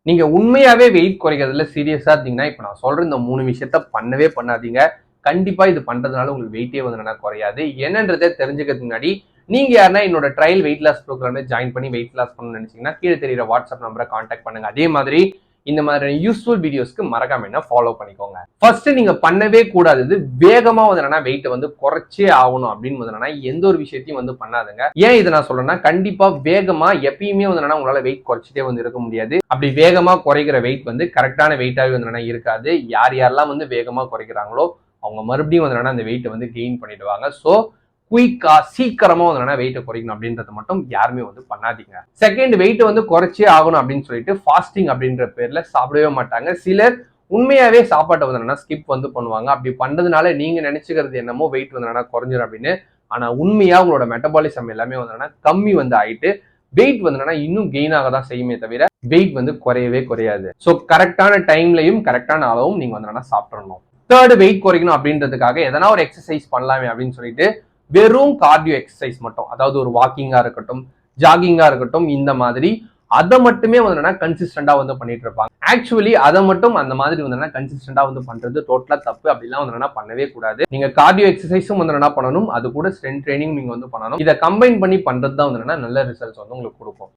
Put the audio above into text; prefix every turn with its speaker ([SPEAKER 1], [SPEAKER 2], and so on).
[SPEAKER 1] நீங்க உண்மையாவே வெயிட் குறைக்கிறதுல சீரியஸா இருந்தீங்கன்னா இப்ப நான் சொல்ற இந்த 3 விஷயத்த பண்ணவே பண்ணாதீங்க. கண்டிப்பா இது பண்றதுனால உங்களுக்கு வெயிட்டே வந்து நல்லா குறையாது. என்னன்றதை தெரிஞ்சுக்கிறதுக்கு முன்னாடி நீங்க யாருன்னா என்னோட ட்ரையல் வெயிட் லாஸ் ப்ரோக்ராம்ல ஜாயின் பண்ணி வெயிட் லாஸ் பண்ணணும்னு நினைச்சீங்கன்னா கீழே தெரியுற வாட்ஸ்அப் நம்பரை கான்டாக்ட் பண்ணுங்க. அதே மாதிரி இந்த மாதிரி யூஸ்ஃபுல் வீடியோஸ்க்கு மறக்காம என்ன ஃபாலோ பண்ணிக்கோங்க. ஃபர்ஸ்ட் நீங்க பண்ணவே கூடாது வேகமா வந்து வெயிட்டை வந்து குறைச்சே ஆகணும் அப்படின்னு வந்து எந்த ஒரு விஷயத்தையும் வந்து பண்ணாதுங்க. ஏன் இதை நான் சொல்றேன்னா கண்டிப்பா வேகமா எப்பயுமே வந்து உங்களால வெயிட் குறைச்சிட்டே வந்து இருக்க முடியாது. அப்படி வேகமா குறைக்கிற வெயிட் வந்து கரெக்டான வெயிட்டாவே வந்து இருக்காது. யார் யாரெல்லாம் வந்து வேகமா குறைக்கிறாங்களோ அவங்க மறுபடியும் வந்து அந்த வெயிட்டை வந்து கெயின் பண்ணிடுவாங்க. ஸோ குயிக்கா சீக்கிரமா வந்து வெயிட்டை குறைக்கணும் அப்படின்றத மட்டும் யாருமே வந்து பண்ணாதீங்க. செகண்ட், வெயிட் வந்து குறைச்சே ஆகணும் அப்படின்னு சொல்லிட்டு ஃபாஸ்டிங் அப்படின்ற பேர்ல சாப்பிடவே மாட்டாங்க. சிலர் உண்மையாவே சாப்பாட்டை வந்து ஸ்கிப் வந்து பண்ணுவாங்க. அப்படி பண்றதுனால நீங்க நினைச்சுக்கிறது என்னமோ வெயிட் வந்து குறைஞ்சிடும் அப்படின்னு. ஆனா உண்மையா உங்களோட மெட்டபாலிசம் எல்லாமே வந்து கம்மி வந்து ஆயிட்டு வெயிட் வந்து இன்னும் கெயின் ஆக தான் செய்யுமே தவிர வெயிட் வந்து குறையவே குறையாது. ஸோ கரெக்டான டைம்லையும் கரெக்டான அளவும் நீங்க வந்து சாப்பிடணும். தேர்ட், வெயிட் குறைக்கணும் அப்படின்றதுக்காக எதனா ஒரு எக்ஸசைஸ் பண்ணலாமே அப்படின்னு சொல்லிட்டு வெறும் கார்டியோ எக்ஸசைஸ் மட்டும், அதாவது ஒரு வாக்கிங்கா இருக்கட்டும், ஜாகிங்கா இருக்கட்டும், இந்த மாதிரி அதை மட்டுமே வந்து கன்சிஸ்டண்டா வந்து பண்ணிட்டு இருப்பாங்க. ஆக்சுவலி அதை மட்டும் அந்த மாதிரி வந்து கன்சிஸ்டண்டா வந்து பண்றது டோட்டலா தப்பு. அப்படிலாம் வந்து பண்ணவே கூடாது. நீங்க கார்டியோ எக்ஸசைஸும் வந்து பண்ணணும், அது கூட ஸ்ட்ரென்த் ட்ரைனிங் நீங்க வந்து பண்ணணும். இதை கம்பைன் பண்ணி பண்றது தான் வந்து நல்ல ரிசல்ட்ஸ் வந்து உங்களுக்கு கொடுக்கும்.